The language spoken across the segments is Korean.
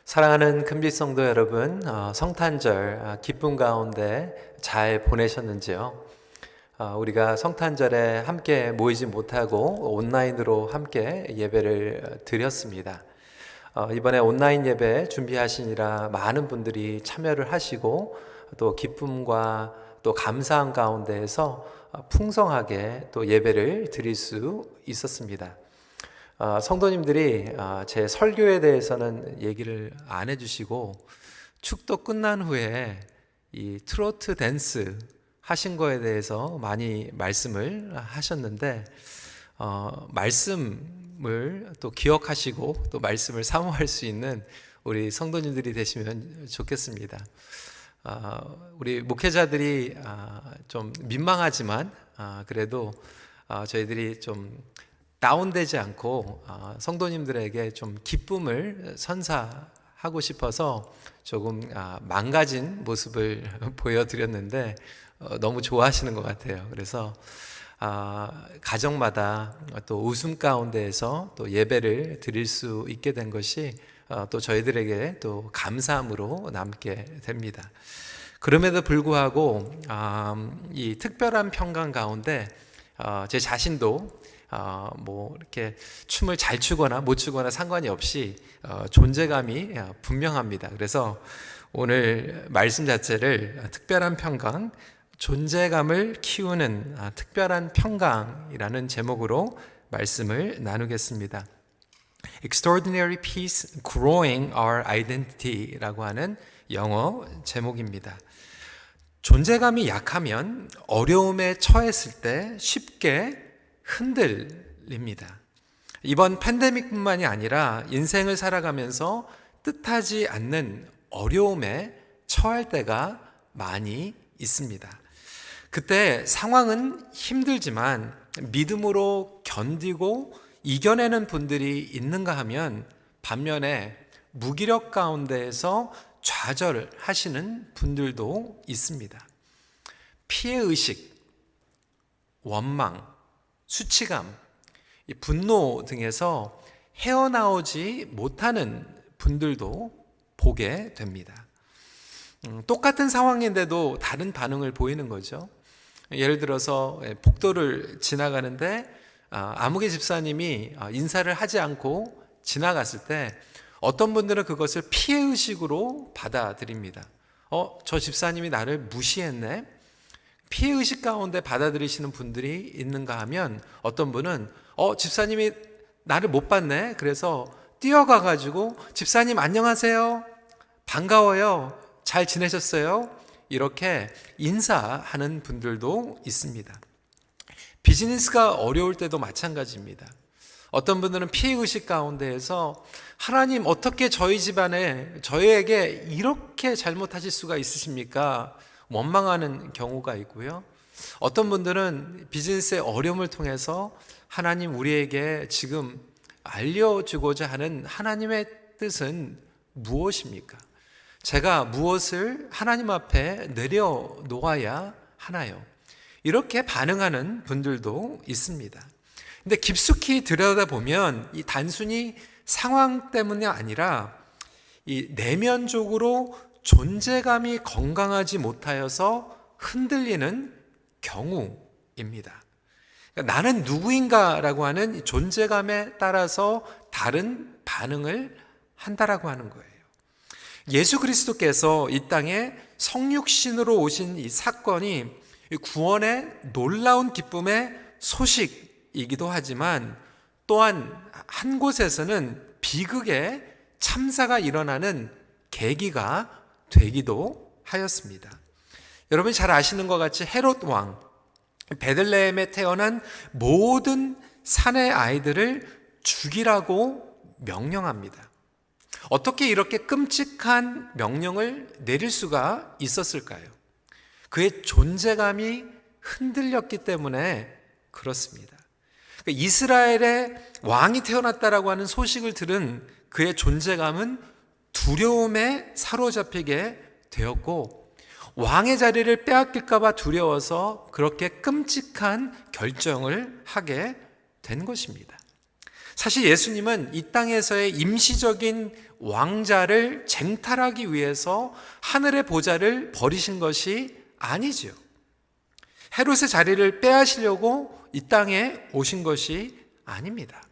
사랑하는 금빛 성도 여러분, 성탄절 기쁨 가운데 잘 보내셨는지요? 우리가 성탄절에 함께 모이지 못하고 온라인으로 함께 예배를 드렸습니다. 이번에 온라인 예배 준비하시느라 많은 분들이 참여를 하시고 또 기쁨과 또 감사한 가운데에서 풍성하게 또 예배를 드릴 수 있었습니다. 성도님들이 제 설교에 대해서는 얘기를 안 해주시고 축도 끝난 후에 이 트로트 댄스 하신 거에 대해서 많이 말씀을 하셨는데 말씀을 또 기억하시고 또 말씀을 사모할 수 있는 우리 성도님들이 되시면 좋겠습니다. 우리 목회자들이 좀 민망하지만 그래도 저희들이 좀 다운되지 않고 성도님들에게 좀 기쁨을 선사하고 싶어서 조금 망가진 모습을 보여드렸는데 너무 좋아하시는 것 같아요. 그래서 가정마다 또 웃음 가운데에서 또 예배를 드릴 수 있게 된 것이 또 저희들에게 또 감사함으로 남게 됩니다. 그럼에도 불구하고 이 특별한 평강 가운데 제 자신도 이렇게 춤을 잘 추거나 못 추거나 상관이 없이 존재감이 분명합니다. 그래서 오늘 말씀 자체를 특별한 평강, 존재감을 키우는 특별한 평강이라는 제목으로 말씀을 나누겠습니다. Extraordinary Peace Growing Our Identity라고 하는 영어 제목입니다. 존재감이 약하면 어려움에 처했을 때 쉽게 흔들립니다. 이번 팬데믹뿐만이 아니라 인생을 살아가면서 뜻하지 않는 어려움에 처할 때가 많이 있습니다. 그때 상황은 힘들지만 믿음으로 견디고 이겨내는 분들이 있는가 하면 반면에 무기력 가운데에서 좌절하시는 분들도 있습니다. 피해의식, 원망, 수치감, 분노 등에서 헤어나오지 못하는 분들도 보게 됩니다. 똑같은 상황인데도 다른 반응을 보이는 거죠. 예를 들어서 복도를 지나가는데 아무개 집사님이 인사를 하지 않고 지나갔을 때 어떤 분들은 그것을 피해의식으로 받아들입니다. 저 집사님이 나를 무시했네? 피해의식 가운데 받아들이시는 분들이 있는가 하면 어떤 분은 집사님이 나를 못 봤네? 그래서 뛰어가가지고 집사님 안녕하세요? 반가워요? 잘 지내셨어요? 이렇게 인사하는 분들도 있습니다. 비즈니스가 어려울 때도 마찬가지입니다. 어떤 분들은 피해의식 가운데에서 하나님 어떻게 저희 집안에 저희에게 이렇게 잘못하실 수가 있으십니까? 원망하는 경우가 있고요. 어떤 분들은 비즈니스의 어려움을 통해서 하나님 우리에게 지금 알려주고자 하는 하나님의 뜻은 무엇입니까? 제가 무엇을 하나님 앞에 내려놓아야 하나요? 이렇게 반응하는 분들도 있습니다. 근데 깊숙이 들여다보면 이 단순히 상황 때문이 아니라 이 내면적으로 존재감이 건강하지 못하여서 흔들리는 경우입니다. 그러니까 나는 누구인가라고 하는 존재감에 따라서 다른 반응을 한다라고 하는 거예요. 예수 그리스도께서 이 땅에 성육신으로 오신 이 사건이 구원의 놀라운 기쁨의 소식이기도 하지만 또한 한 곳에서는 비극의 참사가 일어나는 계기가 되기도 하였습니다. 여러분이 잘 아시는 것 같이 헤롯 왕, 베들레헴에 태어난 모든 산의 아이들을 죽이라고 명령합니다. 어떻게 이렇게 끔찍한 명령을 내릴 수가 있었을까요? 그의 존재감이 흔들렸기 때문에 그렇습니다. 이스라엘의 왕이 태어났다라고 하는 소식을 들은 그의 존재감은 두려움에 사로잡히게 되었고 왕의 자리를 빼앗길까 봐 두려워서 그렇게 끔찍한 결정을 하게 된 것입니다. 사실 예수님은 이 땅에서의 임시적인 왕자를 쟁탈하기 위해서 하늘의 보좌를 버리신 것이 아니지요. 헤롯의 자리를 빼앗으려고 이 땅에 오신 것이 아닙니다.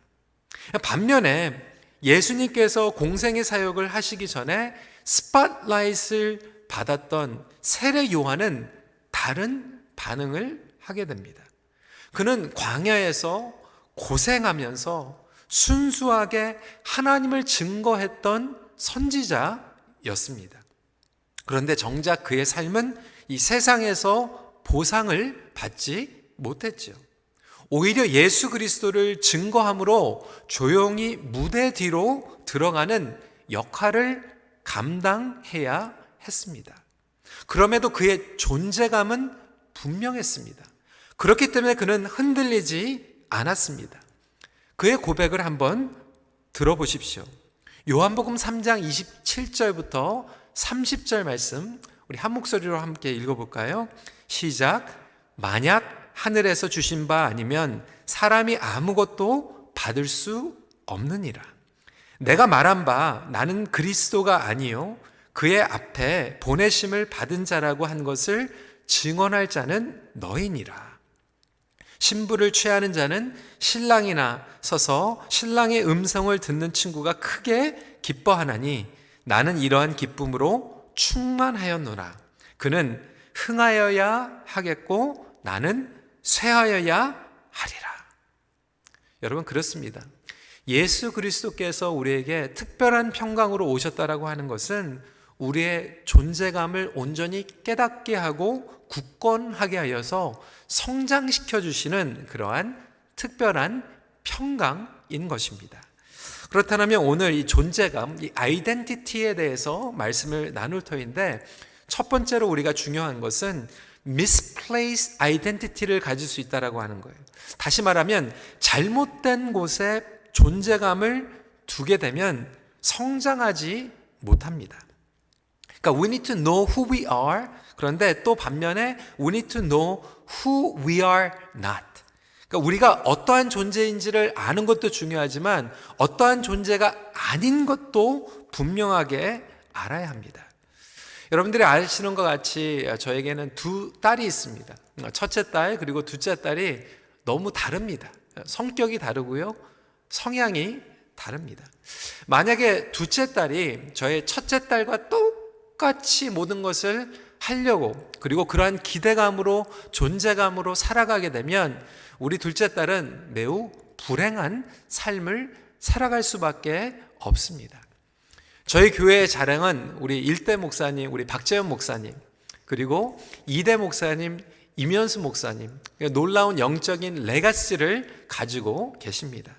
반면에 예수님께서 공생의 사역을 하시기 전에 스팟라이트를 받았던 세례 요한은 다른 반응을 하게 됩니다. 그는 광야에서 고생하면서 순수하게 하나님을 증거했던 선지자였습니다. 그런데 정작 그의 삶은 이 세상에서 보상을 받지 못했지요. 오히려 예수 그리스도를 증거함으로 조용히 무대 뒤로 들어가는 역할을 감당해야 했습니다. 그럼에도 그의 존재감은 분명했습니다. 그렇기 때문에 그는 흔들리지 않았습니다. 그의 고백을 한번 들어보십시오. 요한복음 3장 27절부터 30절 말씀 우리 한 목소리로 함께 읽어볼까요? 시작. 만약 하늘에서 주신 바 아니면 사람이 아무것도 받을 수 없느니라. 내가 말한 바 나는 그리스도가 아니요 그의 앞에 보내심을 받은 자라고 한 것을 증언할 자는 너희니라. 신부를 취하는 자는 신랑이나 서서 신랑의 음성을 듣는 친구가 크게 기뻐하나니 나는 이러한 기쁨으로 충만하였노라. 그는 흥하여야 하겠고 나는 쇠하여야 하리라. 여러분, 그렇습니다. 예수 그리스도께서 우리에게 특별한 평강으로 오셨다라고 하는 것은 우리의 존재감을 온전히 깨닫게 하고 굳건하게 하여서 성장시켜 주시는 그러한 특별한 평강인 것입니다. 그렇다면 오늘 이 존재감, 이 아이덴티티에 대해서 말씀을 나눌 터인데, 첫 번째로 우리가 중요한 것은 misplaced identity를 가질 수 있다라고 하는 거예요. 다시 말하면 잘못된 곳에 존재감을 두게 되면 성장하지 못합니다. 그러니까 we need to know who we are. 그런데 또 반면에 we need to know who we are not. 그러니까 우리가 어떠한 존재인지를 아는 것도 중요하지만 어떠한 존재가 아닌 것도 분명하게 알아야 합니다. 여러분들이 아시는 것 같이 저에게는 두 딸이 있습니다. 첫째 딸 그리고 둘째 딸이 너무 다릅니다. 성격이 다르고요, 성향이 다릅니다. 만약에 둘째 딸이 저의 첫째 딸과 똑같이 모든 것을 하려고, 그리고 그러한 기대감으로 존재감으로 살아가게 되면 우리 둘째 딸은 매우 불행한 삶을 살아갈 수밖에 없습니다. 저희 교회의 자랑은 우리 1대 목사님, 우리 박재현 목사님, 그리고 2대 목사님, 임현수 목사님, 놀라운 영적인 레가시를 가지고 계십니다.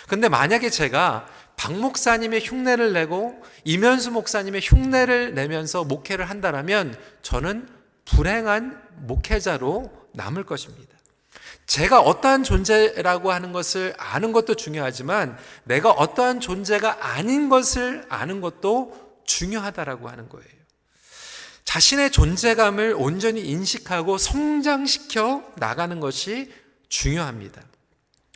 그런데 만약에 제가 박 목사님의 흉내를 내고 임현수 목사님의 흉내를 내면서 목회를 한다면 저는 불행한 목회자로 남을 것입니다. 제가 어떠한 존재라고 하는 것을 아는 것도 중요하지만 내가 어떠한 존재가 아닌 것을 아는 것도 중요하다라고 하는 거예요. 자신의 존재감을 온전히 인식하고 성장시켜 나가는 것이 중요합니다.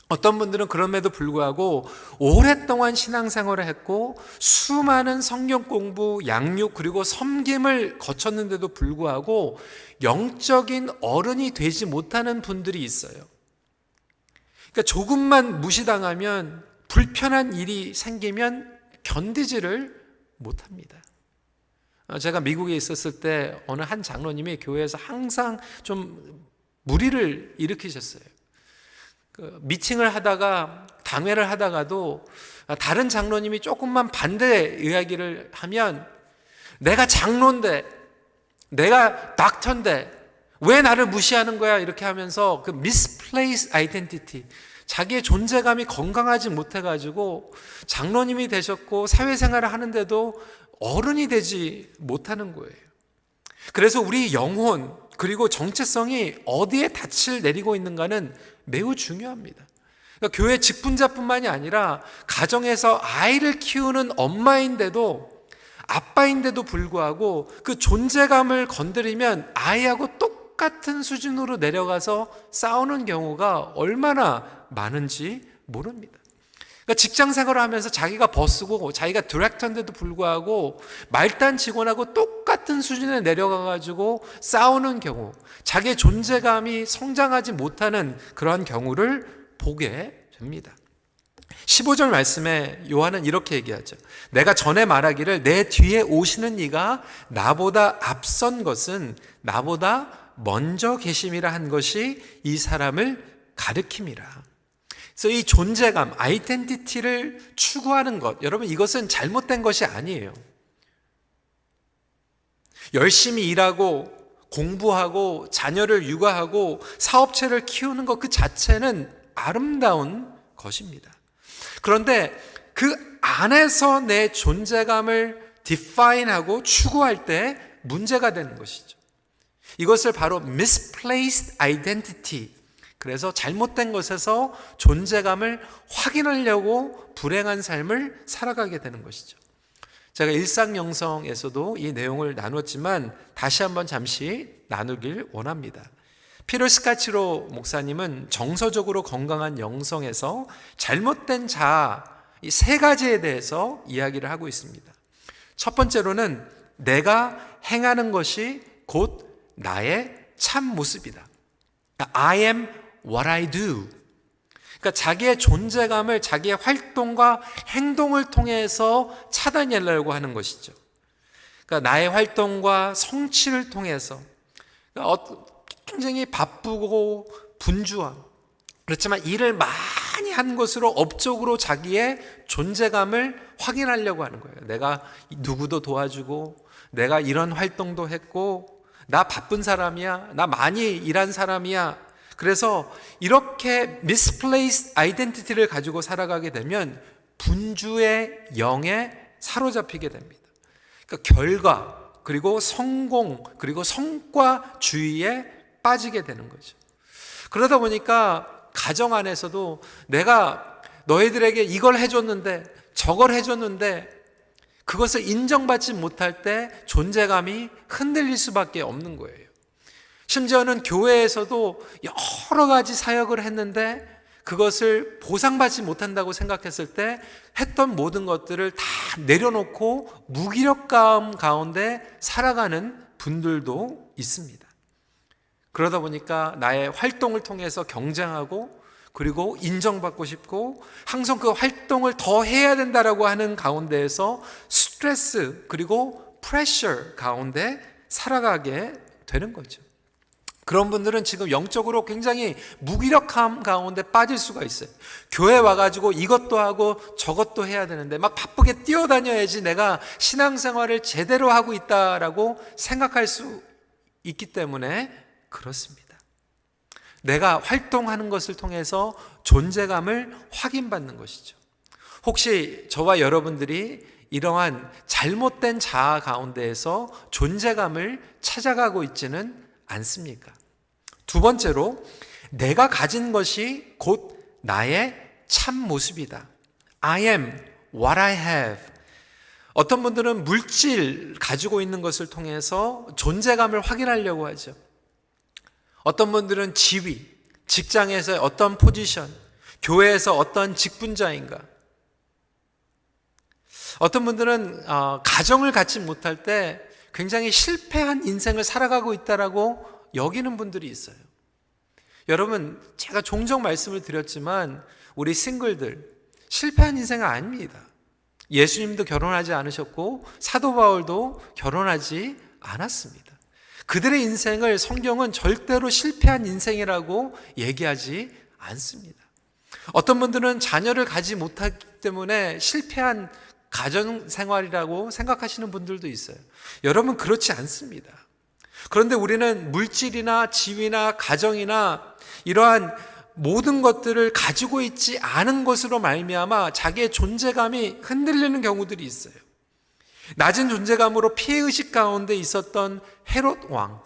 어떤 분들은 그럼에도 불구하고 오랫동안 신앙생활을 했고 수많은 성경 공부, 양육 그리고 섬김을 거쳤는데도 불구하고 영적인 어른이 되지 못하는 분들이 있어요. 그러니까 조금만 무시당하면, 불편한 일이 생기면 견디지를 못합니다. 제가 미국에 있었을 때 어느 한 장로님이 교회에서 항상 좀 무리를 일으키셨어요. 미팅을 하다가, 당회를 하다가도 다른 장로님이 조금만 반대 이야기를 하면 내가 장로인데, 내가 닥터인데 왜 나를 무시하는 거야, 이렇게 하면서 그 misplaced identity, 자기의 존재감이 건강하지 못해가지고 장로님이 되셨고 사회생활을 하는데도 어른이 되지 못하는 거예요. 그래서 우리 영혼 그리고 정체성이 어디에 닻을 내리고 있는가는 매우 중요합니다. 그러니까 교회 직분자뿐만이 아니라 가정에서 아이를 키우는 엄마인데도, 아빠인데도 불구하고 그 존재감을 건드리면 아이하고 똑같은 수준으로 내려가서 싸우는 경우가 얼마나 많은지 모릅니다. 그러니까 직장 생활을 하면서 자기가 버스고 자기가 디렉터인데도 불구하고 말단 직원하고 똑같은 수준에 내려가가지고 싸우는 경우, 자기의 존재감이 성장하지 못하는 그러한 경우를 보게 됩니다. 15절 말씀에 요한은 이렇게 얘기하죠. 내가 전에 말하기를 내 뒤에 오시는 이가 나보다 앞선 것은 나보다 먼저 계심이라 한 것이 이 사람을 가리킴이라. 그래서 이 존재감, 아이덴티티를 추구하는 것, 여러분 이것은 잘못된 것이 아니에요. 열심히 일하고 공부하고 자녀를 육아하고 사업체를 키우는 것 그 자체는 아름다운 것입니다. 그런데 그 안에서 내 존재감을 define하고 추구할 때 문제가 되는 것이죠. 이것을 바로 misplaced identity, 그래서 잘못된 것에서 존재감을 확인하려고 불행한 삶을 살아가게 되는 것이죠. 제가 일상영성에서도 이 내용을 나눴지만 다시 한번 잠시 나누길 원합니다. 피터 스카치로 목사님은 정서적으로 건강한 영성에서 잘못된 자아, 이 세 가지에 대해서 이야기를 하고 있습니다. 첫 번째로는 내가 행하는 것이 곧 나의 참 모습이다. I am what I do. 그러니까 자기의 존재감을 자기의 활동과 행동을 통해서 찾아내려고 하는 것이죠. 그러니까 나의 활동과 성취를 통해서, 그러니까 굉장히 바쁘고 분주한, 그렇지만 일을 많이 한 것으로 업적으로 자기의 존재감을 확인하려고 하는 거예요. 내가 누구도 도와주고 내가 이런 활동도 했고 나 바쁜 사람이야, 나 많이 일한 사람이야. 그래서 이렇게 misplaced identity를 가지고 살아가게 되면 분주의 영에 사로잡히게 됩니다. 그러니까 결과, 그리고 성공, 그리고 성과주의에 빠지게 되는 거죠. 그러다 보니까 가정 안에서도 내가 너희들에게 이걸 해줬는데 저걸 해줬는데 그것을 인정받지 못할 때 존재감이 흔들릴 수밖에 없는 거예요. 심지어는 교회에서도 여러 가지 사역을 했는데 그것을 보상받지 못한다고 생각했을 때 했던 모든 것들을 다 내려놓고 무기력감 가운데 살아가는 분들도 있습니다. 그러다 보니까 나의 활동을 통해서 경쟁하고 그리고 인정받고 싶고 항상 그 활동을 더 해야 된다라고 하는 가운데에서 스트레스 그리고 프레셔 가운데 살아가게 되는 거죠. 그런 분들은 지금 영적으로 굉장히 무기력함 가운데 빠질 수가 있어요. 교회 와가지고 이것도 하고 저것도 해야 되는데 막 바쁘게 뛰어다녀야지 내가 신앙생활을 제대로 하고 있다라고 생각할 수 있기 때문에 그렇습니다. 내가 활동하는 것을 통해서 존재감을 확인받는 것이죠. 혹시 저와 여러분들이 이러한 잘못된 자아 가운데에서 존재감을 찾아가고 있지는 않습니까? 두 번째로 내가 가진 것이 곧 나의 참 모습이다. I am what I have. 어떤 분들은 물질 가지고 있는 것을 통해서 존재감을 확인하려고 하죠. 어떤 분들은 지위, 직장에서 어떤 포지션, 교회에서 어떤 직분자인가. 어떤 분들은 가정을 갖지 못할 때 굉장히 실패한 인생을 살아가고 있다라고 여기는 분들이 있어요. 여러분, 제가 종종 말씀을 드렸지만 우리 싱글들 실패한 인생은 아닙니다. 예수님도 결혼하지 않으셨고 사도 바울도 결혼하지 않았습니다. 그들의 인생을 성경은 절대로 실패한 인생이라고 얘기하지 않습니다. 어떤 분들은 자녀를 가지 못하기 때문에 실패한 가정생활이라고 생각하시는 분들도 있어요. 여러분, 그렇지 않습니다. 그런데 우리는 물질이나 지위나 가정이나 이러한 모든 것들을 가지고 있지 않은 것으로 말미암아 자기의 존재감이 흔들리는 경우들이 있어요. 낮은 존재감으로 피해의식 가운데 있었던 헤롯 왕,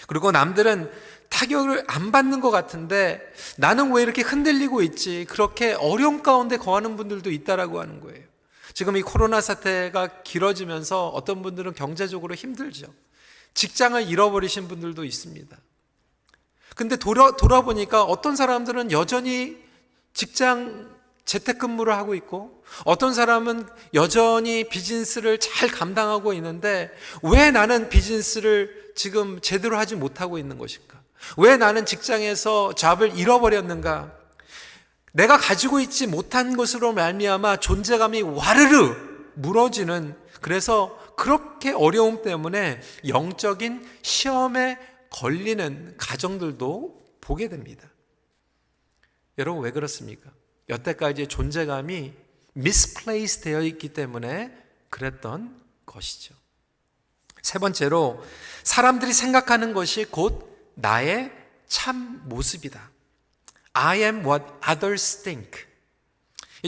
그리고 남들은 타격을 안 받는 것 같은데 나는 왜 이렇게 흔들리고 있지? 그렇게 어려움 가운데 거하는 분들도 있다라고 하는 거예요. 지금 이 코로나 사태가 길어지면서 어떤 분들은 경제적으로 힘들죠. 직장을 잃어버리신 분들도 있습니다. 근데 돌아보니까 어떤 사람들은 여전히 직장에 재택근무를 하고 있고 어떤 사람은 여전히 비즈니스를 잘 감당하고 있는데 왜 나는 비즈니스를 지금 제대로 하지 못하고 있는 것일까? 왜 나는 직장에서 잡을 잃어버렸는가? 내가 가지고 있지 못한 것으로 말미암아 존재감이 와르르 무너지는, 그래서 그렇게 어려움 때문에 영적인 시험에 걸리는 가정들도 보게 됩니다. 여러분 왜 그렇습니까? 여태까지 존재감이 misplaced 되어 있기 때문에 그랬던 것이죠. 세 번째로, 사람들이 생각하는 것이 곧 나의 참 모습이다. I am what others think.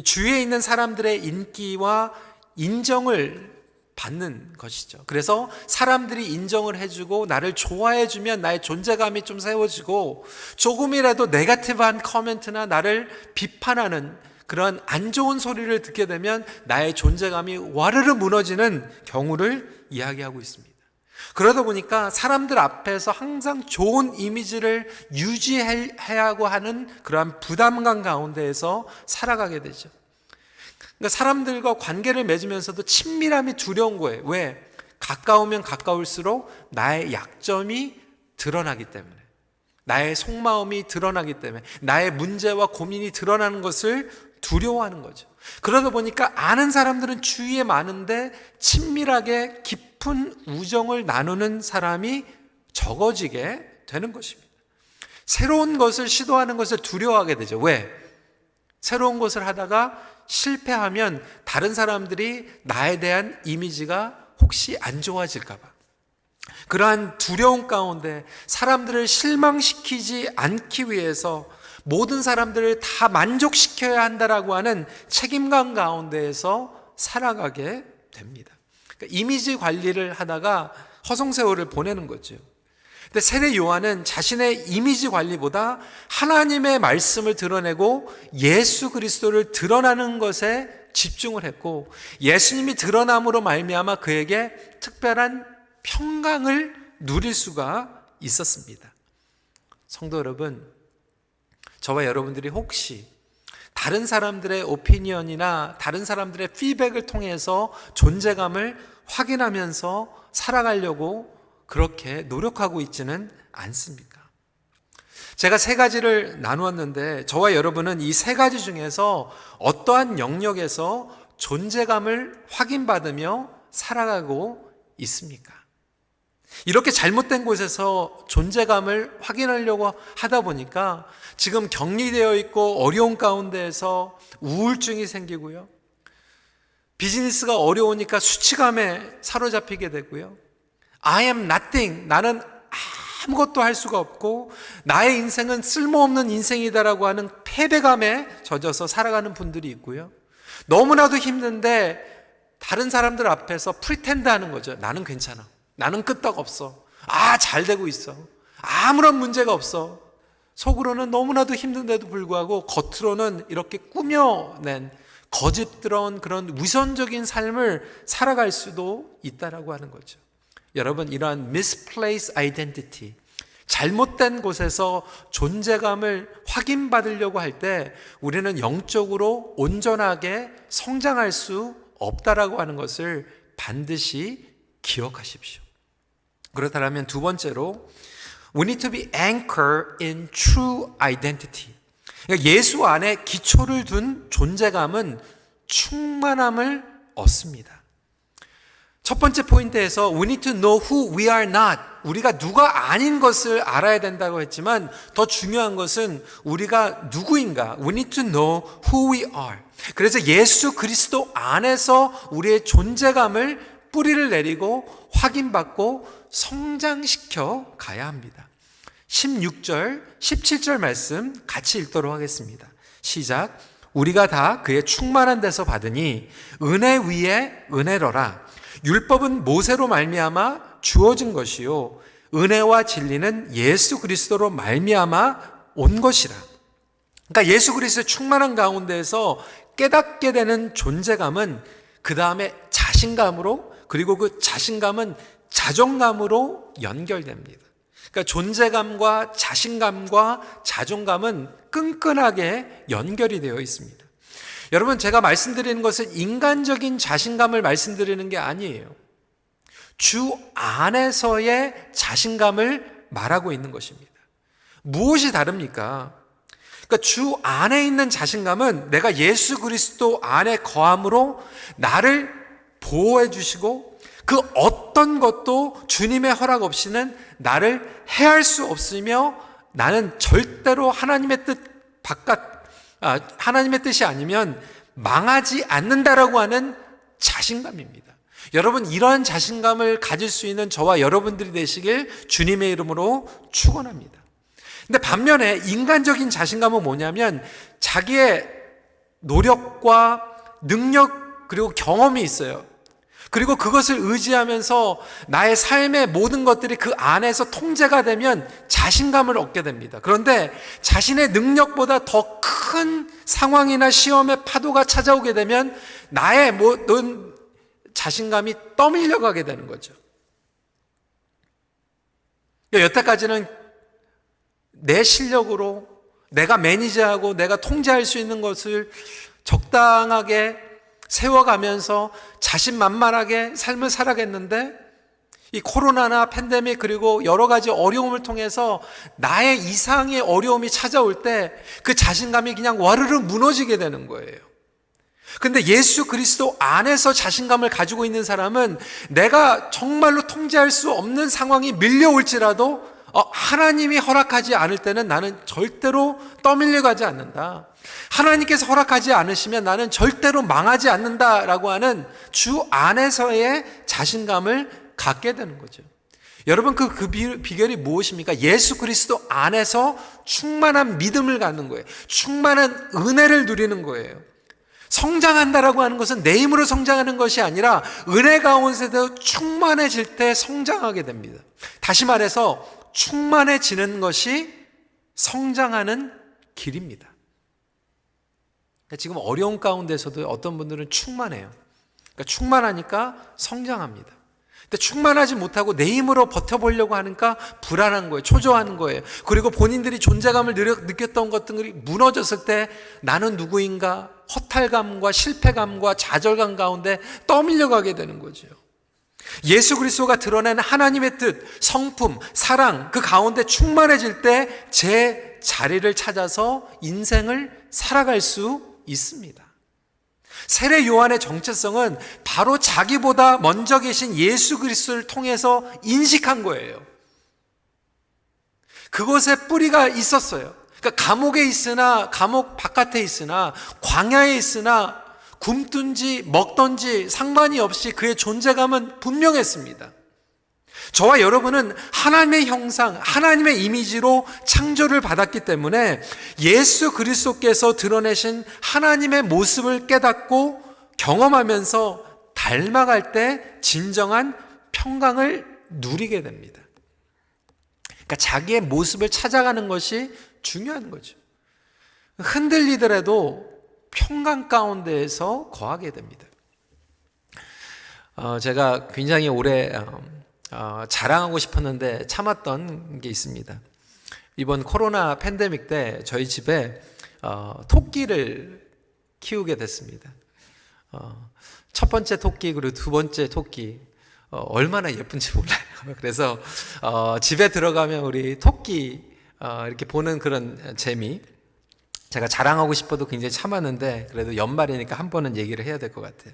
주위에 있는 사람들의 인기와 인정을 받는 것이죠. 그래서 사람들이 인정을 해주고 나를 좋아해주면 나의 존재감이 좀 세워지고, 조금이라도 네거티브한 커멘트나 나를 비판하는 그런 안 좋은 소리를 듣게 되면 나의 존재감이 와르르 무너지는 경우를 이야기하고 있습니다. 그러다 보니까 사람들 앞에서 항상 좋은 이미지를 유지해야 하고 하는 그러한 부담감 가운데에서 살아가게 되죠. 그러니까 사람들과 관계를 맺으면서도 친밀함이 두려운 거예요. 왜? 가까우면 가까울수록 나의 약점이 드러나기 때문에, 나의 속마음이 드러나기 때문에, 나의 문제와 고민이 드러나는 것을 두려워하는 거죠. 그러다 보니까 아는 사람들은 주위에 많은데 친밀하게 깊은 우정을 나누는 사람이 적어지게 되는 것입니다. 새로운 것을 시도하는 것을 두려워하게 되죠. 왜? 새로운 것을 하다가 실패하면 다른 사람들이 나에 대한 이미지가 혹시 안 좋아질까 봐. 그러한 두려움 가운데 사람들을 실망시키지 않기 위해서 모든 사람들을 다 만족시켜야 한다라고 하는 책임감 가운데에서 살아가게 됩니다. 그러니까 이미지 관리를 하다가 허송세월을 보내는 거죠. 근데 세례 요한은 자신의 이미지 관리보다 하나님의 말씀을 드러내고 예수 그리스도를 드러나는 것에 집중을 했고, 예수님이 드러남으로 말미암아 그에게 특별한 평강을 누릴 수가 있었습니다. 성도 여러분, 저와 여러분들이 혹시 다른 사람들의 오피니언이나 다른 사람들의 피드백을 통해서 존재감을 확인하면서 살아가려고 그렇게 노력하고 있지는 않습니까? 제가 세 가지를 나누었는데 저와 여러분은 이 세 가지 중에서 어떠한 영역에서 존재감을 확인받으며 살아가고 있습니까? 이렇게 잘못된 곳에서 존재감을 확인하려고 하다 보니까 지금 격리되어 있고 어려운 가운데에서 우울증이 생기고요, 비즈니스가 어려우니까 수치감에 사로잡히게 되고요, I am nothing, 나는 아무것도 할 수가 없고 나의 인생은 쓸모없는 인생이다라고 하는 패배감에 젖어서 살아가는 분들이 있고요, 너무나도 힘든데 다른 사람들 앞에서 프리텐드 하는 거죠. 나는 괜찮아, 나는 끄떡없어, 잘 되고 있어, 아무런 문제가 없어. 속으로는 너무나도 힘든데도 불구하고 겉으로는 이렇게 꾸며낸 거짓스러운 그런 위선적인 삶을 살아갈 수도 있다라고 하는 거죠. 여러분, 이러한 misplaced identity, 잘못된 곳에서 존재감을 확인받으려고 할 때 우리는 영적으로 온전하게 성장할 수 없다라고 하는 것을 반드시 기억하십시오. 그렇다면 두 번째로, we need to be anchored in true identity. 그러니까 예수 안에 기초를 둔 존재감은 충만함을 얻습니다. 첫 번째 포인트에서 we need to know who we are not, 우리가 누가 아닌 것을 알아야 된다고 했지만 더 중요한 것은 우리가 누구인가, we need to know who we are. 그래서 예수 그리스도 안에서 우리의 존재감을 뿌리를 내리고 확인받고 성장시켜 가야 합니다. 16절, 17절 말씀 같이 읽도록 하겠습니다. 시작. 우리가 다 그의 충만한 데서 받으니 은혜 위에 은혜로라. 율법은 모세로 말미암아 주어진 것이요 은혜와 진리는 예수 그리스도로 말미암아 온 것이라. 그러니까 예수 그리스도의 충만한 가운데에서 깨닫게 되는 존재감은 그 다음에 자신감으로, 그리고 그 자신감은 자존감으로 연결됩니다. 그러니까 존재감과 자신감과 자존감은 끈끈하게 연결이 되어 있습니다. 여러분, 제가 말씀드리는 것은 인간적인 자신감을 말씀드리는 게 아니에요. 주 안에서의 자신감을 말하고 있는 것입니다. 무엇이 다릅니까? 그러니까 주 안에 있는 자신감은 내가 예수 그리스도 안에 거함으로 나를 보호해 주시고 그 어떤 것도 주님의 허락 없이는 나를 해할 수 없으며 나는 절대로 하나님의 하나님의 뜻이 아니면 망하지 않는다라고 하는 자신감입니다. 여러분, 이러한 자신감을 가질 수 있는 저와 여러분들이 되시길 주님의 이름으로 축원합니다. 근데 반면에 인간적인 자신감은 뭐냐면 자기의 노력과 능력 그리고 경험이 있어요. 그리고 그것을 의지하면서 나의 삶의 모든 것들이 그 안에서 통제가 되면 자신감을 얻게 됩니다. 그런데 자신의 능력보다 더 큰 상황이나 시험의 파도가 찾아오게 되면 나의 모든 자신감이 떠밀려 가게 되는 거죠. 여태까지는 내 실력으로 내가 매니저하고 내가 통제할 수 있는 것을 적당하게 세워가면서 자신만만하게 삶을 살아겠는데 이 코로나나 팬데믹 그리고 여러 가지 어려움을 통해서 나의 이상의 어려움이 찾아올 때 그 자신감이 그냥 와르르 무너지게 되는 거예요. 근데 예수 그리스도 안에서 자신감을 가지고 있는 사람은 내가 정말로 통제할 수 없는 상황이 밀려올지라도 하나님이 허락하지 않을 때는 나는 절대로 떠밀려 가지 않는다. 하나님께서 허락하지 않으시면 나는 절대로 망하지 않는다라고 하는 주 안에서의 자신감을 갖게 되는 거죠. 여러분, 그 비결이 무엇입니까? 예수 그리스도 안에서 충만한 믿음을 갖는 거예요. 충만한 은혜를 누리는 거예요. 성장한다라고 하는 것은 내 힘으로 성장하는 것이 아니라 은혜 가운데서 충만해질 때 성장하게 됩니다. 다시 말해서 충만해지는 것이 성장하는 길입니다. 지금 어려운 가운데서도 어떤 분들은 충만해요. 그러니까 충만하니까 성장합니다. 근데 충만하지 못하고 내 힘으로 버텨보려고 하니까 불안한 거예요. 초조한 거예요. 그리고 본인들이 존재감을 느꼈던 것들이 무너졌을 때 나는 누구인가 허탈감과 실패감과 좌절감 가운데 떠밀려가게 되는 거죠. 예수 그리스도가 드러낸 하나님의 뜻, 성품, 사랑 그 가운데 충만해질 때 제 자리를 찾아서 인생을 살아갈 수 있습니다. 세례 요한의 정체성은 바로 자기보다 먼저 계신 예수 그리스도를 통해서 인식한 거예요. 그곳에 뿌리가 있었어요. 그러니까 감옥에 있으나 감옥 바깥에 있으나 광야에 있으나 굶든지 먹든지 상관이 없이 그의 존재감은 분명했습니다. 저와 여러분은 하나님의 형상, 하나님의 이미지로 창조를 받았기 때문에 예수 그리스도께서 드러내신 하나님의 모습을 깨닫고 경험하면서 닮아갈 때 진정한 평강을 누리게 됩니다. 그러니까 자기의 모습을 찾아가는 것이 중요한 거죠. 흔들리더라도 평강 가운데에서 거하게 됩니다. 제가 굉장히 오래 자랑하고 싶었는데 참았던 게 있습니다. 이번 코로나 팬데믹 때 저희 집에 토끼를 키우게 됐습니다. 첫 번째 토끼 그리고 두 번째 토끼 얼마나 예쁜지 몰라요. 그래서 집에 들어가면 우리 토끼 이렇게 보는 그런 재미, 제가 자랑하고 싶어도 굉장히 참았는데 그래도 연말이니까 한 번은 얘기를 해야 될 것 같아요.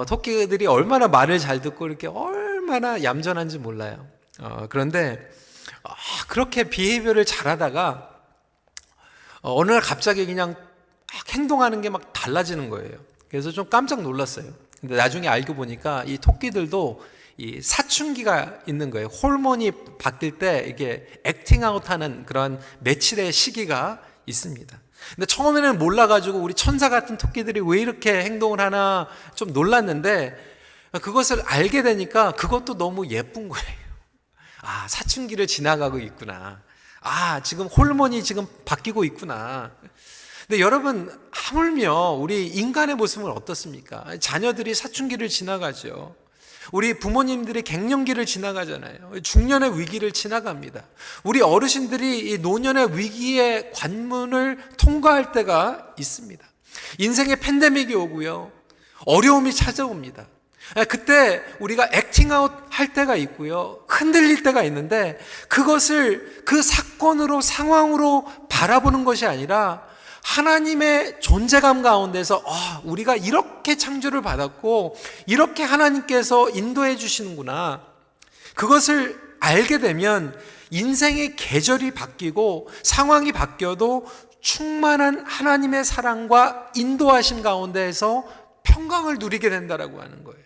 토끼들이 얼마나 말을 잘 듣고 이렇게 얼마나 얌전한지 몰라요. 그런데 그렇게 비헤이비어를 잘하다가 어느 날 갑자기 그냥 행동하는 게 막 달라지는 거예요. 그래서 좀 깜짝 놀랐어요. 근데 나중에 알고 보니까 이 토끼들도 이 사춘기가 있는 거예요. 호르몬이 바뀔 때 이게 액팅아웃하는 그런 며칠의 시기가 있습니다. 근데 처음에는 몰라가지고 우리 천사 같은 토끼들이 왜 이렇게 행동을 하나 좀 놀랐는데 그것을 알게 되니까 그것도 너무 예쁜 거예요. 아, 사춘기를 지나가고 있구나. 아, 지금 호르몬이 지금 바뀌고 있구나. 근데 여러분, 하물며 우리 인간의 모습은 어떻습니까? 자녀들이 사춘기를 지나가죠. 우리 부모님들이 갱년기를 지나가잖아요. 중년의 위기를 지나갑니다. 우리 어르신들이 이 노년의 위기의 관문을 통과할 때가 있습니다. 인생에 팬데믹이 오고요. 어려움이 찾아옵니다. 그때 우리가 액팅아웃 할 때가 있고요. 흔들릴 때가 있는데 그것을 그 사건으로 상황으로 바라보는 것이 아니라 하나님의 존재감 가운데서 우리가 이렇게 창조를 받았고 이렇게 하나님께서 인도해 주시는구나. 그것을 알게 되면 인생의 계절이 바뀌고 상황이 바뀌어도 충만한 하나님의 사랑과 인도하심 가운데에서 평강을 누리게 된다라고 하는 거예요.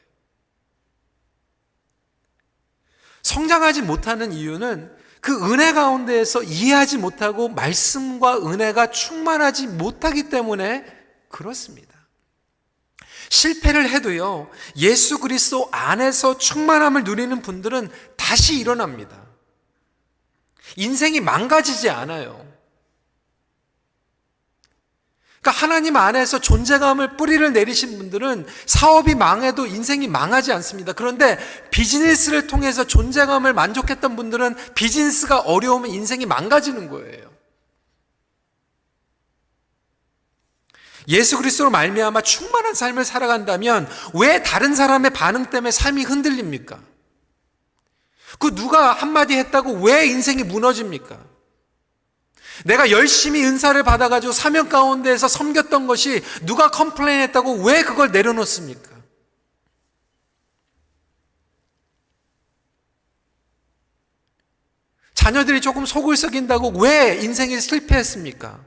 성장하지 못하는 이유는 그 은혜 가운데에서 이해하지 못하고 말씀과 은혜가 충만하지 못하기 때문에 그렇습니다. 실패를 해도요, 예수 그리스도 안에서 충만함을 누리는 분들은 다시 일어납니다. 인생이 망가지지 않아요. 그러니까 하나님 안에서 존재감을 뿌리를 내리신 분들은 사업이 망해도 인생이 망하지 않습니다. 그런데 비즈니스를 통해서 존재감을 만족했던 분들은 비즈니스가 어려우면 인생이 망가지는 거예요. 예수 그리스도로 말미암아 충만한 삶을 살아간다면 왜 다른 사람의 반응 때문에 삶이 흔들립니까? 그 누가 한마디 했다고 왜 인생이 무너집니까? 내가 열심히 은사를 받아가지고 사명 가운데에서 섬겼던 것이 누가 컴플레인 했다고 왜 그걸 내려놓습니까? 자녀들이 조금 속을 썩인다고 왜 인생이 실패했습니까?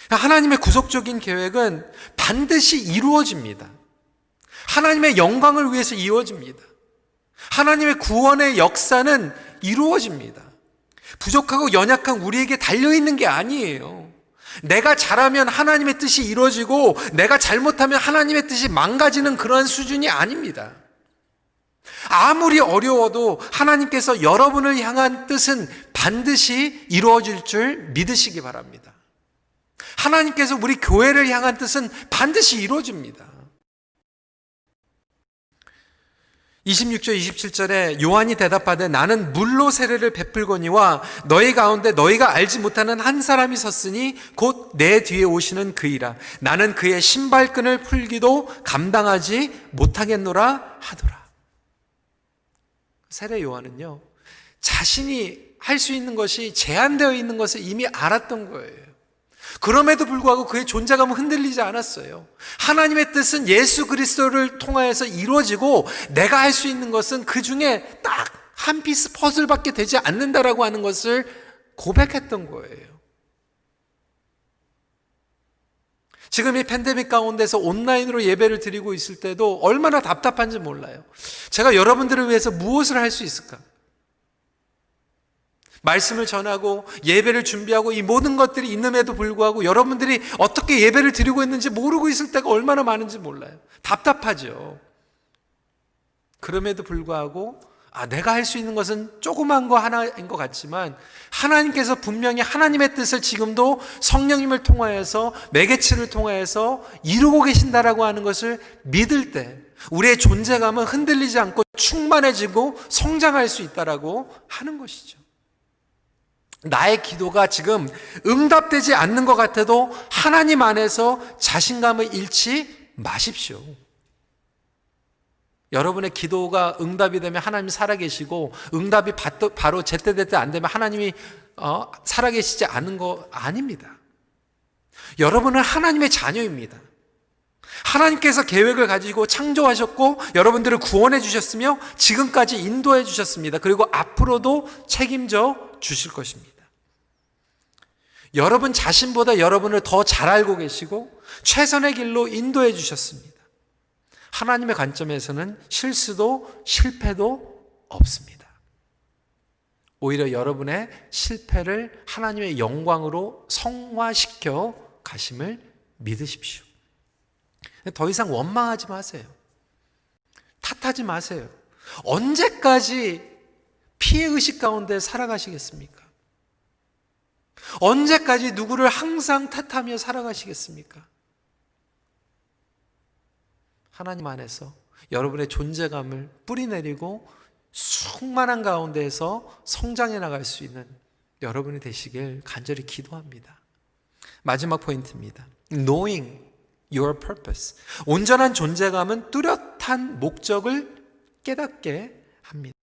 하나님의 구속적인 계획은 반드시 이루어집니다. 하나님의 영광을 위해서 이루어집니다. 하나님의 구원의 역사는 이루어집니다. 부족하고 연약한 우리에게 달려있는 게 아니에요. 내가 잘하면 하나님의 뜻이 이루어지고 내가 잘못하면 하나님의 뜻이 망가지는 그런 수준이 아닙니다. 아무리 어려워도 하나님께서 여러분을 향한 뜻은 반드시 이루어질 줄 믿으시기 바랍니다. 하나님께서 우리 교회를 향한 뜻은 반드시 이루어집니다. 26절 27절에 요한이 대답하되 나는 물로 세례를 베풀거니와 너희 가운데 너희가 알지 못하는 한 사람이 섰으니 곧 내 뒤에 오시는 그이라. 나는 그의 신발끈을 풀기도 감당하지 못하겠노라 하더라. 세례 요한은요, 자신이 할 수 있는 것이 제한되어 있는 것을 이미 알았던 거예요. 그럼에도 불구하고 그의 존재감은 흔들리지 않았어요. 하나님의 뜻은 예수 그리스도를 통하여서 이루어지고 내가 할 수 있는 것은 그 중에 딱 한 피스 퍼즐밖에 되지 않는다라고 하는 것을 고백했던 거예요. 지금 이 팬데믹 가운데서 온라인으로 예배를 드리고 있을 때도 얼마나 답답한지 몰라요. 제가 여러분들을 위해서 무엇을 할 수 있을까? 말씀을 전하고 예배를 준비하고 이 모든 것들이 있음에도 불구하고 여러분들이 어떻게 예배를 드리고 있는지 모르고 있을 때가 얼마나 많은지 몰라요. 답답하죠. 그럼에도 불구하고 내가 할 수 있는 것은 조그만 거 하나인 것 같지만 하나님께서 분명히 하나님의 뜻을 지금도 성령님을 통하여서 매개체를 통하여서 이루고 계신다라고 하는 것을 믿을 때 우리의 존재감은 흔들리지 않고 충만해지고 성장할 수 있다라고 하는 것이죠. 나의 기도가 지금 응답되지 않는 것 같아도 하나님 안에서 자신감을 잃지 마십시오. 여러분의 기도가 응답이 되면 하나님이 살아계시고 응답이 바로 제때제때 안 되면 하나님이 살아계시지 않은 거 아닙니다. 여러분은 하나님의 자녀입니다. 하나님께서 계획을 가지고 창조하셨고 여러분들을 구원해 주셨으며 지금까지 인도해 주셨습니다. 그리고 앞으로도 책임져 주실 것입니다. 여러분 자신보다 여러분을 더 잘 알고 계시고 최선의 길로 인도해 주셨습니다. 하나님의 관점에서는 실수도 실패도 없습니다. 오히려 여러분의 실패를 하나님의 영광으로 성화시켜 가심을 믿으십시오. 더 이상 원망하지 마세요. 탓하지 마세요. 언제까지 피해의식 가운데 살아가시겠습니까? 언제까지 누구를 항상 탓하며 살아가시겠습니까? 하나님 안에서 여러분의 존재감을 뿌리내리고 충만한 가운데에서 성장해 나갈 수 있는 여러분이 되시길 간절히 기도합니다. 마지막 포인트입니다. Knowing your purpose. 온전한 존재감은 뚜렷한 목적을 깨닫게 합니다.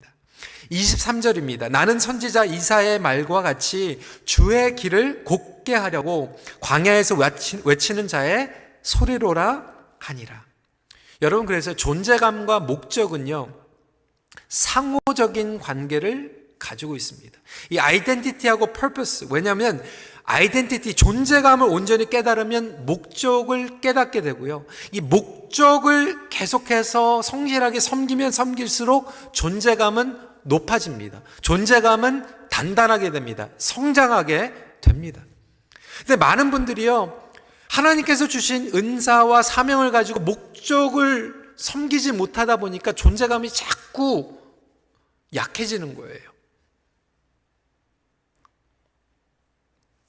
23절입니다. 나는 선지자 이사야의 말과 같이 주의 길을 곧게 하려고 광야에서 외치는 자의 소리로라 하니라. 여러분, 그래서 존재감과 목적은요, 상호적인 관계를 가지고 있습니다. 이 아이덴티티하고 퍼포스, 왜냐하면 아이덴티티, 존재감을 온전히 깨달으면 목적을 깨닫게 되고요, 이 목적을 계속해서 성실하게 섬기면 섬길수록 존재감은 높아집니다. 존재감은 단단하게 됩니다. 성장하게 됩니다. 근데 많은 분들이요, 하나님께서 주신 은사와 사명을 가지고 목적을 섬기지 못하다 보니까 존재감이 자꾸 약해지는 거예요.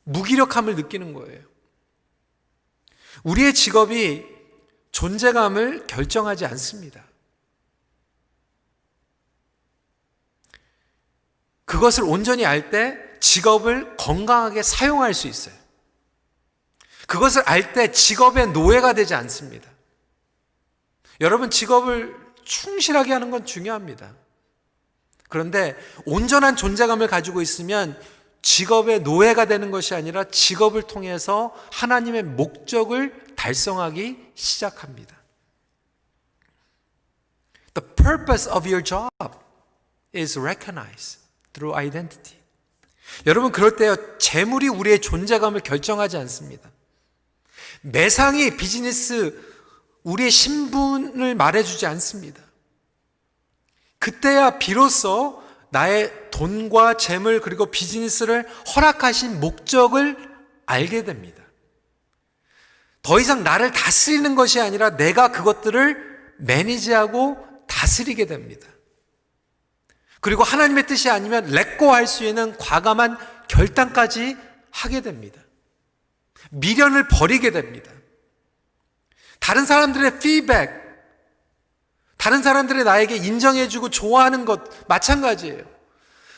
무기력함을 느끼는 거예요. 우리의 직업이 존재감을 결정하지 않습니다. 그것을 온전히 알 때 직업을 건강하게 사용할 수 있어요. 그것을 알 때 직업의 노예가 되지 않습니다. 여러분, 직업을 충실하게 하는 건 중요합니다. 그런데 온전한 존재감을 가지고 있으면 직업의 노예가 되는 것이 아니라 직업을 통해서 하나님의 목적을 달성하기 시작합니다. The purpose of your job is recognized through identity. 여러분, 그럴 때요, 재물이 우리의 존재감을 결정하지 않습니다. 매상이 비즈니스, 우리의 신분을 말해주지 않습니다. 그때야 비로소 나의 돈과 재물 그리고 비즈니스를 허락하신 목적을 알게 됩니다. 더 이상 나를 다스리는 것이 아니라 내가 그것들을 매니지하고 다스리게 됩니다. 그리고 하나님의 뜻이 아니면 렛고할 수 있는 과감한 결단까지 하게 됩니다. 미련을 버리게 됩니다. 다른 사람들의 피드백, 다른 사람들이 나에게 인정해주고 좋아하는 것 마찬가지예요.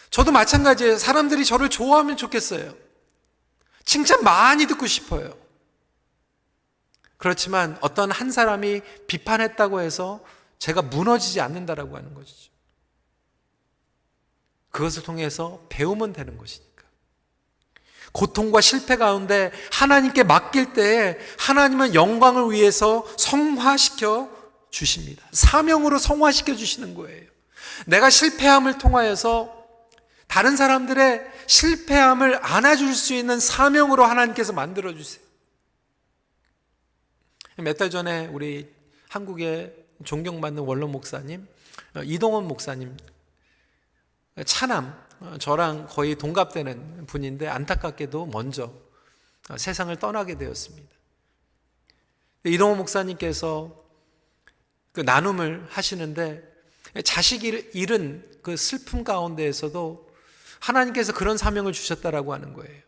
저도 마찬가지예요. 사람들이 저를 좋아하면 좋겠어요. 칭찬 많이 듣고 싶어요. 그렇지만 어떤 한 사람이 비판했다고 해서 제가 무너지지 않는다라고 하는 것이죠. 그것을 통해서 배우면 되는 것이니까. 고통과 실패 가운데 하나님께 맡길 때에 하나님은 영광을 위해서 성화시켜 주십니다. 사명으로 성화시켜 주시는 거예요. 내가 실패함을 통하여서 다른 사람들의 실패함을 안아줄 수 있는 사명으로 하나님께서 만들어 주세요. 몇 달 전에 우리 한국의 존경받는 원로 목사님 이동원 목사님, 차남, 저랑 거의 동갑되는 분인데 안타깝게도 먼저 세상을 떠나게 되었습니다. 이동원 목사님께서 그 나눔을 하시는데 자식을 잃은 그 슬픔 가운데에서도 하나님께서 그런 사명을 주셨다라고 하는 거예요.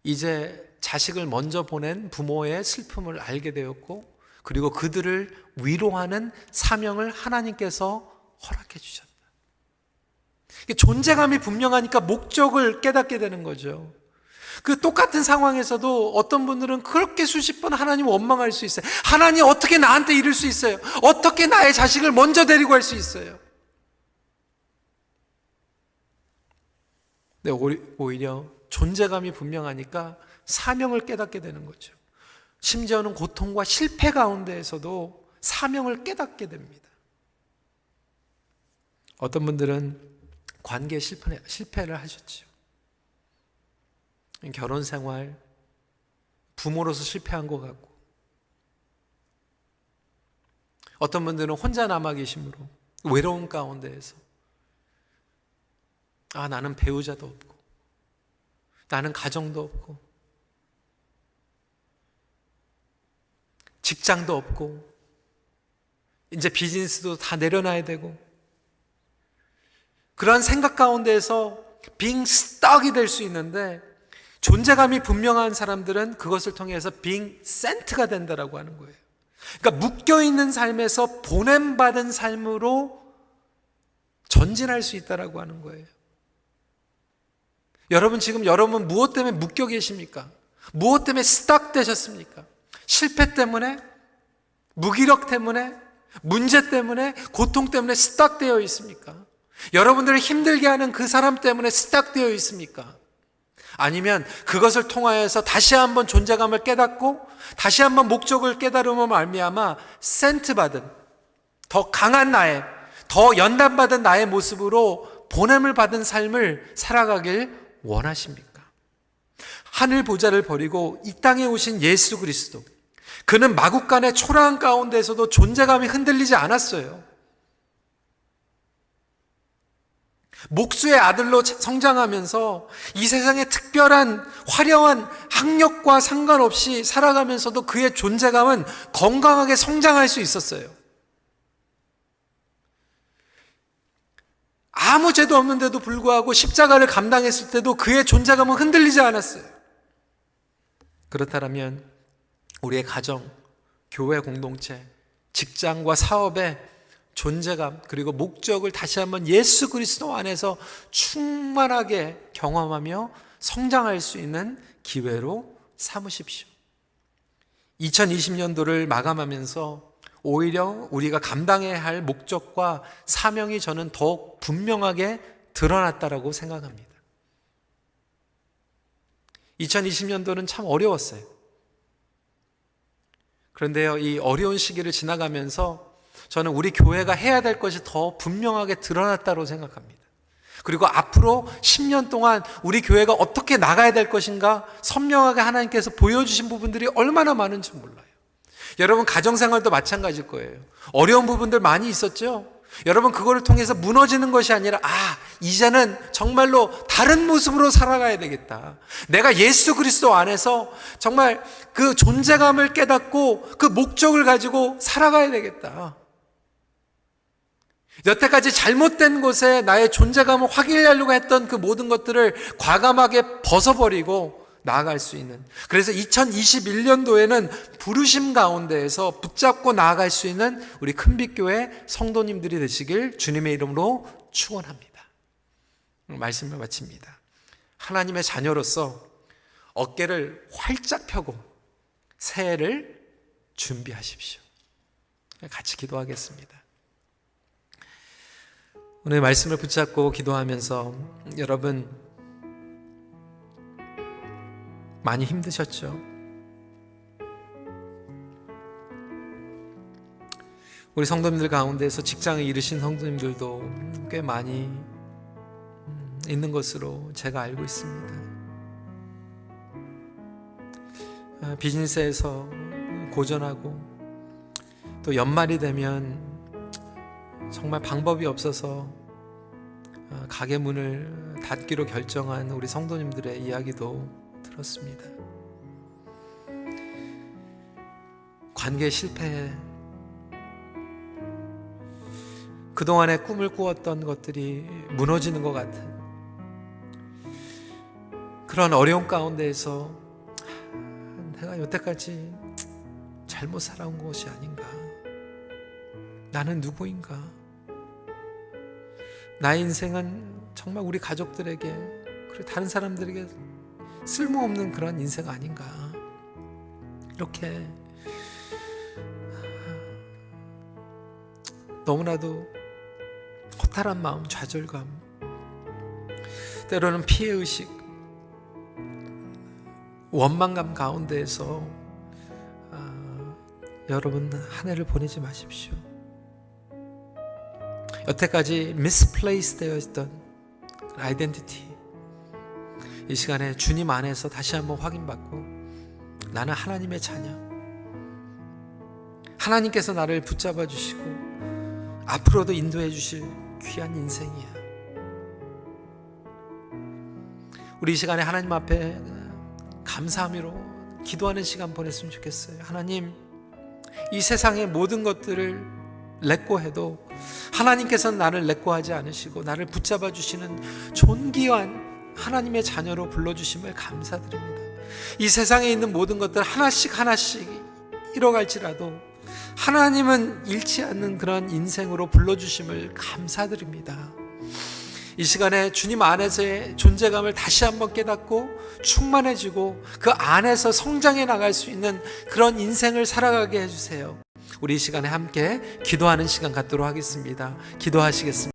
이제 자식을 먼저 보낸 부모의 슬픔을 알게 되었고, 그리고 그들을 위로하는 사명을 하나님께서 허락해 주셨다. 존재감이 분명하니까 목적을 깨닫게 되는 거죠. 그 똑같은 상황에서도 어떤 분들은 그렇게 수십 번 하나님 원망할 수 있어요. 하나님 어떻게 나한테 이럴 수 있어요? 어떻게 나의 자식을 먼저 데리고 갈 수 있어요? 근데 오히려 존재감이 분명하니까 사명을 깨닫게 되는 거죠. 심지어는 고통과 실패 가운데에서도 사명을 깨닫게 됩니다. 어떤 분들은 관계에 실패를 하셨죠. 결혼 생활, 부모로서 실패한 것 같고, 어떤 분들은 혼자 남아 계심으로 외로운 가운데에서 나는 배우자도 없고 나는 가정도 없고 직장도 없고 이제 비즈니스도 다 내려놔야 되고, 그러한 생각 가운데에서 being stuck이 될 수 있는데, 존재감이 분명한 사람들은 그것을 통해서 being sent가 된다라고 하는 거예요. 그러니까 묶여있는 삶에서 보냄받은 삶으로 전진할 수 있다라고 하는 거예요. 여러분 지금 여러분 무엇 때문에 묶여 계십니까? 무엇 때문에 스탁 되셨습니까? 실패 때문에? 무기력 때문에? 문제 때문에? 고통 때문에 스탁 되어 있습니까? 여러분들을 힘들게 하는 그 사람 때문에 스탁 되어 있습니까? 아니면 그것을 통하여서 다시 한번 존재감을 깨닫고 다시 한번 목적을 깨달음으로 말미암아 센트 받은 더 강한 나의, 더 연단받은 나의 모습으로 보냄을 받은 삶을 살아가길 원하십니까? 하늘 보좌를 버리고 이 땅에 오신 예수 그리스도, 그는 마국간의 초라한 가운데서도 존재감이 흔들리지 않았어요. 목수의 아들로 성장하면서 이 세상의 특별한 화려한 학력과 상관없이 살아가면서도 그의 존재감은 건강하게 성장할 수 있었어요. 아무 죄도 없는데도 불구하고 십자가를 감당했을 때도 그의 존재감은 흔들리지 않았어요. 그렇다면 우리의 가정, 교회 공동체, 직장과 사업의 존재감 그리고 목적을 다시 한번 예수 그리스도 안에서 충만하게 경험하며 성장할 수 있는 기회로 삼으십시오. 2020년도를 마감하면서 오히려 우리가 감당해야 할 목적과 사명이 저는 더욱 분명하게 드러났다라고 생각합니다. 2020년도는 참 어려웠어요. 그런데요, 이 어려운 시기를 지나가면서 저는 우리 교회가 해야 될 것이 더 분명하게 드러났다고 생각합니다. 그리고 앞으로 10년 동안 우리 교회가 어떻게 나가야 될 것인가 선명하게 하나님께서 보여주신 부분들이 얼마나 많은지 몰라요. 여러분 가정생활도 마찬가지일 거예요. 어려운 부분들 많이 있었죠? 여러분 그거를 통해서 무너지는 것이 아니라 이제는 정말로 다른 모습으로 살아가야 되겠다. 내가 예수 그리스도 안에서 정말 그 존재감을 깨닫고 그 목적을 가지고 살아가야 되겠다. 여태까지 잘못된 곳에 나의 존재감을 확인하려고 했던 그 모든 것들을 과감하게 벗어버리고 나아갈 수 있는, 그래서 2021년도에는 부르심 가운데에서 붙잡고 나아갈 수 있는 우리 큰빛교회 성도님들이 되시길 주님의 이름으로 축원합니다. 말씀을 마칩니다. 하나님의 자녀로서 어깨를 활짝 펴고 새해를 준비하십시오. 같이 기도하겠습니다. 오늘 말씀을 붙잡고 기도하면서 여러분 많이 힘드셨죠? 우리 성도님들 가운데서 직장에 이르신 성도님들도 꽤 많이 있는 것으로 제가 알고 있습니다. 비즈니스에서 고전하고 또 연말이 되면 정말 방법이 없어서 가게 문을 닫기로 결정한 우리 성도님들의 이야기도 들었습니다. 관계 실패, 그동안의 꿈을 꾸었던 것들이 무너지는 것 같은 그런 어려움 가운데에서 내가 여태까지 잘못 살아온 것이 아닌가, 나는 누구인가, 나의 인생은 정말 우리 가족들에게 그리고 다른 사람들에게 쓸모없는 그런 인생 아닌가, 이렇게 너무나도 허탈한 마음, 좌절감, 때로는 피해의식, 원망감 가운데에서 여러분 한 해를 보내지 마십시오. 여태까지 misplaced 되어 있던 아이덴티티, 이 시간에 주님 안에서 다시 한번 확인받고 나는 하나님의 자녀, 하나님께서 나를 붙잡아 주시고 앞으로도 인도해 주실 귀한 인생이야. 우리 이 시간에 하나님 앞에 감사함으로 기도하는 시간 보냈으면 좋겠어요. 하나님, 이 세상의 모든 것들을 렛고해도 하나님께서는 나를 렛고하지 않으시고 나를 붙잡아 주시는 존귀한 하나님의 자녀로 불러주심을 감사드립니다. 이 세상에 있는 모든 것들 하나씩 하나씩 잃어갈지라도 하나님은 잃지 않는 그런 인생으로 불러주심을 감사드립니다. 이 시간에 주님 안에서의 존재감을 다시 한번 깨닫고 충만해지고 그 안에서 성장해 나갈 수 있는 그런 인생을 살아가게 해주세요. 우리 이 시간에 함께 기도하는 시간 갖도록 하겠습니다. 기도하시겠습니다.